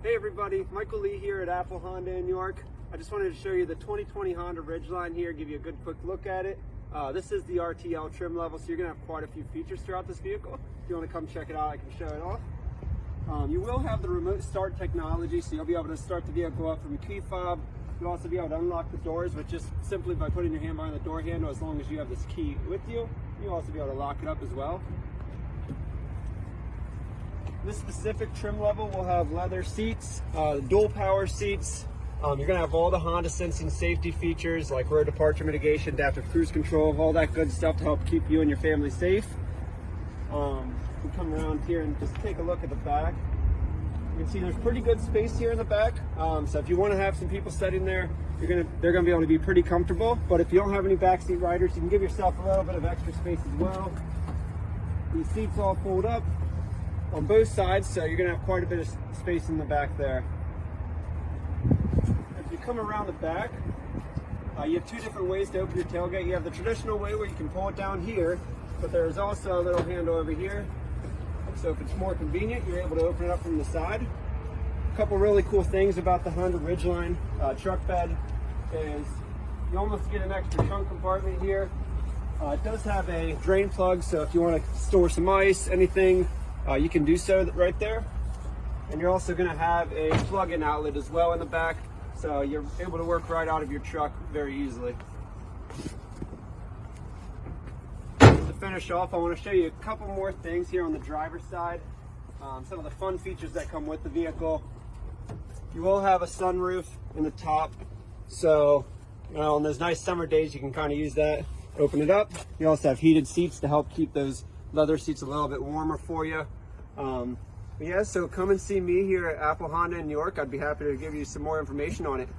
Hey everybody, Michael Lee here at Apple Honda in York. I just wanted to show you the 2020 Honda Ridgeline here, give you a good quick look at it. This is the RTL trim level, so you're going to have quite a few features throughout this vehicle. If you want to come check it out, I can show it off. You will have the remote start technology, so you'll be able to start the vehicle up from a key fob. You'll also be able to unlock the doors, but just simply by putting your hand behind the door handle, as long as you have this key with you. You'll also be able to lock it up as well. This specific trim level will have leather seats, dual power seats. You're going to have all the Honda sensing safety features like road departure mitigation, adaptive cruise control, all that good stuff to help keep you and your family safe. We come around here and just take a look at the back. You can see there's pretty good space here in the back. So if you want to have some people sitting there, they're going to be able to be pretty comfortable. But if you don't have any backseat riders, you can give yourself a little bit of extra space as well. These seats all fold up on both sides, so you're going to have quite a bit of space in the back there. If you come around the back, you have two different ways to open your tailgate. You have the traditional way where you can pull it down here, but there's also a little handle over here. So if it's more convenient, you're able to open it up from the side. A couple really cool things about the Honda Ridgeline truck bed is you almost get an extra trunk compartment here. It does have a drain plug, so if you want to store some ice, anything, you can do so right there. And you're also going to have a plug-in outlet as well in the back, so you're able to work right out of your truck very easily. To finish off, I want to show you a couple more things here on the driver's side. Some of the fun features that come with the vehicle. You will have a sunroof in the top, so on those nice summer days you can kind of use that, open it up. You also have heated seats to help keep those leather seats a little bit warmer for you. Yeah, so come and see me here at Apple Honda in New York. I'd be happy to give you some more information on it.